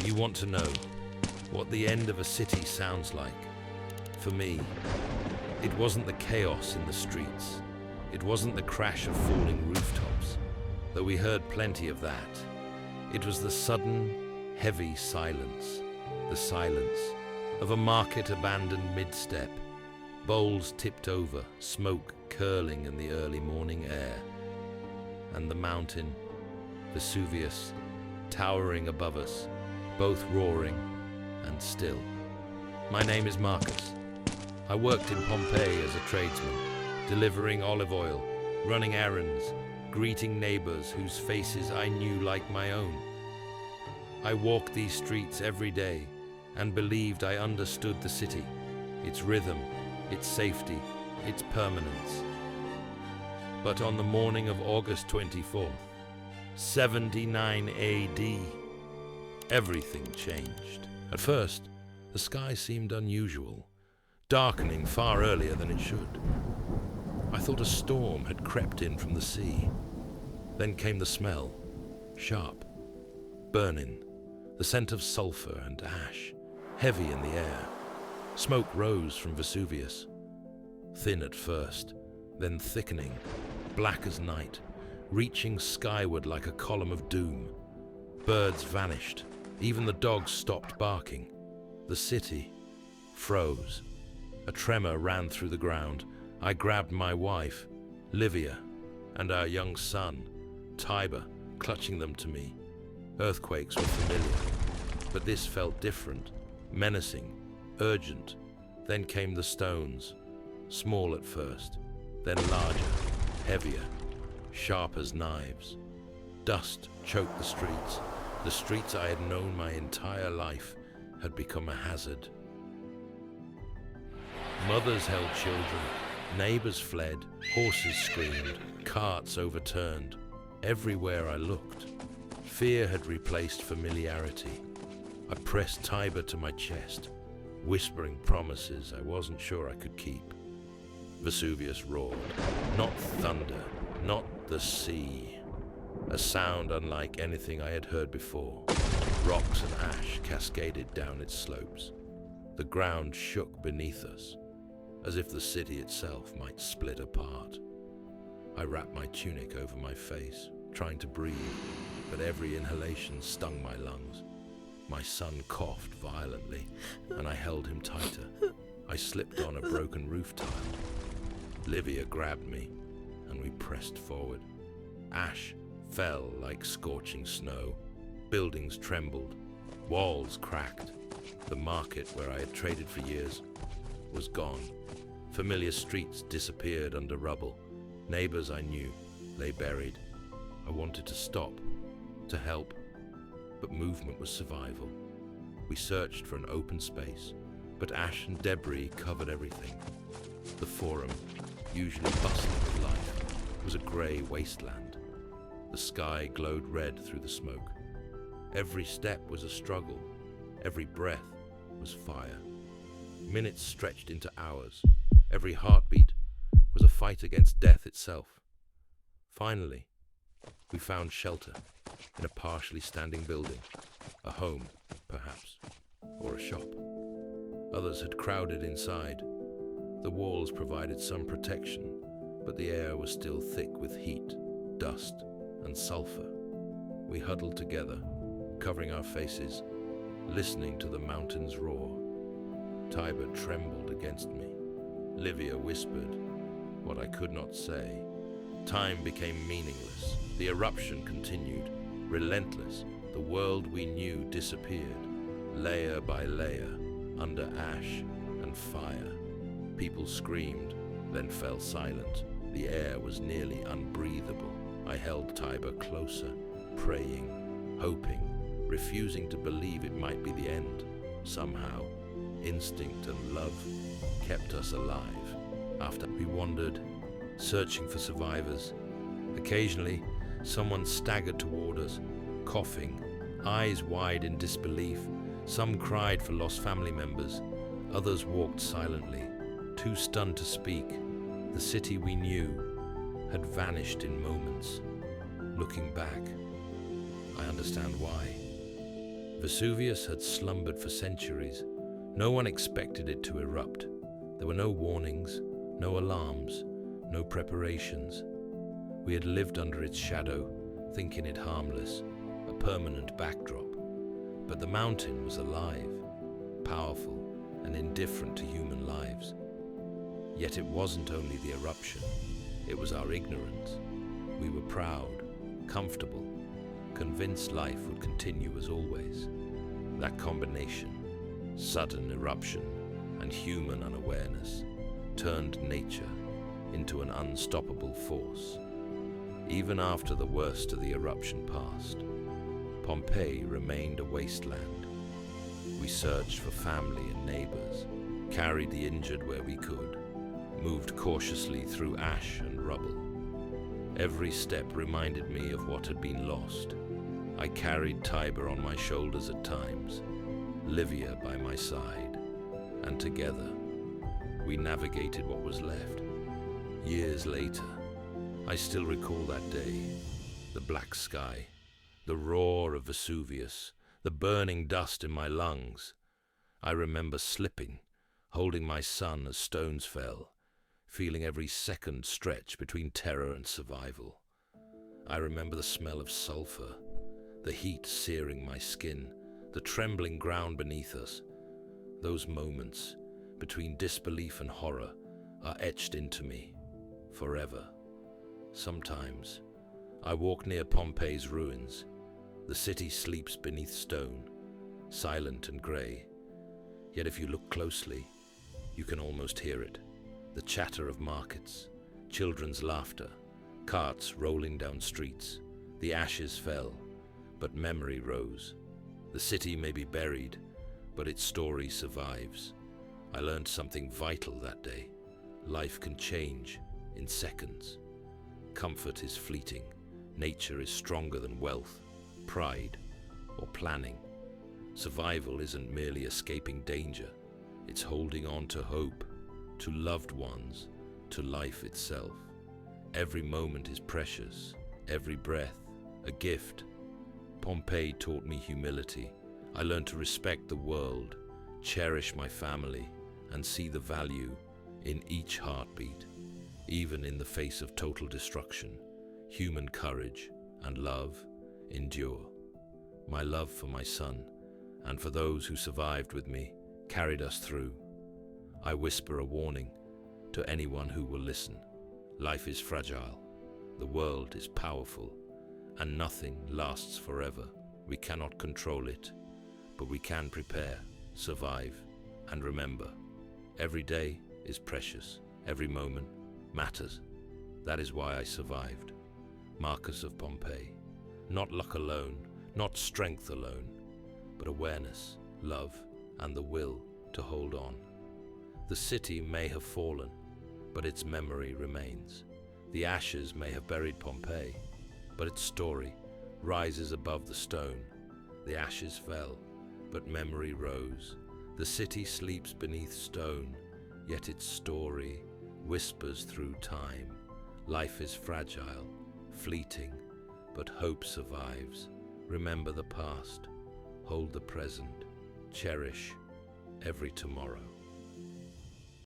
You want to know what the end of a city sounds like? For me, it wasn't the chaos in the streets. It wasn't the crash of falling rooftops, though we heard plenty of that. It was the sudden, heavy silence, the silence of a market abandoned mid-step, bowls tipped over, smoke curling in the early morning air, and the mountain, Vesuvius, towering above us, both roaring and still. My name is Marcus. I worked in Pompeii as a tradesman, delivering olive oil, running errands, greeting neighbors whose faces I knew like my own. I walked these streets every day and believed I understood the city, its rhythm, its safety, its permanence. But on the morning of August 24th, 79 AD, everything changed. At first, the sky seemed unusual, darkening far earlier than it should. I thought a storm had crept in from the sea. Then came the smell, sharp, burning, the scent of sulfur and ash, heavy in the air. Smoke rose from Vesuvius, thin at first, then thickening, black as night, reaching skyward like a column of doom. Birds vanished, even the dogs stopped barking. The city froze. A tremor ran through the ground. I grabbed my wife, Livia, and our young son, Tiber, clutching them to me. Earthquakes were familiar, but this felt different, menacing, urgent. Then came the stones, small at first, then larger, heavier, sharp as knives. Dust choked the streets. The streets I had known my entire life had become a hazard. Mothers held children, neighbors fled, horses screamed, carts overturned. Everywhere I looked, fear had replaced familiarity. I pressed Tiber to my chest, whispering promises I wasn't sure I could keep. Vesuvius roared, not thunder, not the sea. A sound unlike anything I had heard before. Rocks and ash cascaded down its slopes. The ground shook beneath us, as if the city itself might split apart. I wrapped my tunic over my face, trying to breathe, but every inhalation stung my lungs. My son coughed violently, and I held him tighter. I slipped on a broken roof tile. Livia grabbed me, and we pressed forward. Ash fell like scorching snow. Buildings trembled. Walls cracked. The market where I had traded for years was gone. Familiar streets disappeared under rubble. Neighbors I knew lay buried. I wanted to stop, to help, but movement was survival. We searched for an open space, but ash and debris covered everything. The forum, usually bustling with life, was a grey wasteland. The sky glowed red through the smoke. Every step was a struggle. Every breath was fire. Minutes stretched into hours. Every heartbeat was a fight against death itself. Finally, we found shelter in a partially standing building, a home, perhaps, or a shop. Others had crowded inside. The walls provided some protection, but the air was still thick with heat, dust, and sulfur. We huddled together, covering our faces, listening to the mountains roar. Tiber trembled against me. Livia whispered what I could not say. Time became meaningless. The eruption continued, relentless. The world we knew disappeared, layer by layer, under ash and fire. People screamed, then fell silent. The air was nearly unbreathable. I held Tiber closer, praying, hoping, refusing to believe it might be the end. Somehow, instinct and love kept us alive. After we wandered, searching for survivors, occasionally someone staggered toward us, coughing, eyes wide in disbelief. Some cried for lost family members. Others walked silently, too stunned to speak. The city we knew had vanished in moments. Looking back, I understand why. Vesuvius had slumbered for centuries. No one expected it to erupt. There were no warnings, no alarms, no preparations. We had lived under its shadow, thinking it harmless, a permanent backdrop. But the mountain was alive, powerful, and indifferent to human lives. Yet it wasn't only the eruption, it was our ignorance. We were proud, comfortable, convinced life would continue as always. That combination, sudden eruption and human unawareness, turned nature into an unstoppable force. Even after the worst of the eruption passed, Pompeii remained a wasteland. We searched for family and neighbors, carried the injured where we could, moved cautiously through ash and rubble. Every step reminded me of what had been lost. I carried Tiber on my shoulders at times, Livia by my side, and together we navigated what was left. Years later, I still recall that day, the black sky, the roar of Vesuvius, the burning dust in my lungs. I remember slipping, holding my son as stones fell, feeling every second stretch between terror and survival. I remember the smell of sulfur, the heat searing my skin, the trembling ground beneath us. Those moments between disbelief and horror are etched into me forever. Sometimes I walk near Pompeii's ruins. The city sleeps beneath stone, silent and grey. Yet if you look closely, you can almost hear it. The chatter of markets, children's laughter, carts rolling down streets. The ashes fell, but memory rose. The city may be buried, but its story survives. I learned something vital that day. Life can change in seconds. Comfort is fleeting. Nature is stronger than wealth, pride, or planning. Survival isn't merely escaping danger. It's holding on to hope, to loved ones, to life itself. Every moment is precious, every breath a gift. Pompeii taught me humility. I learned to respect the world, cherish my family, and see the value in each heartbeat. Even in the face of total destruction, human courage and love endure. My love for my son and for those who survived with me carried us through. I whisper a warning to anyone who will listen. Life is fragile, the world is powerful, and nothing lasts forever. We cannot control it, but we can prepare, survive, and remember. Every day is precious, every moment matters. That is why I survived. Marcus of Pompeii. Not luck alone, not strength alone, but awareness, love, and the will to hold on. The city may have fallen, but its memory remains. The ashes may have buried Pompeii, but its story rises above the stone. The ashes fell, but memory rose. The city sleeps beneath stone, yet its story whispers through time. Life is fragile, fleeting, but hope survives. Remember the past, hold the present, cherish every tomorrow.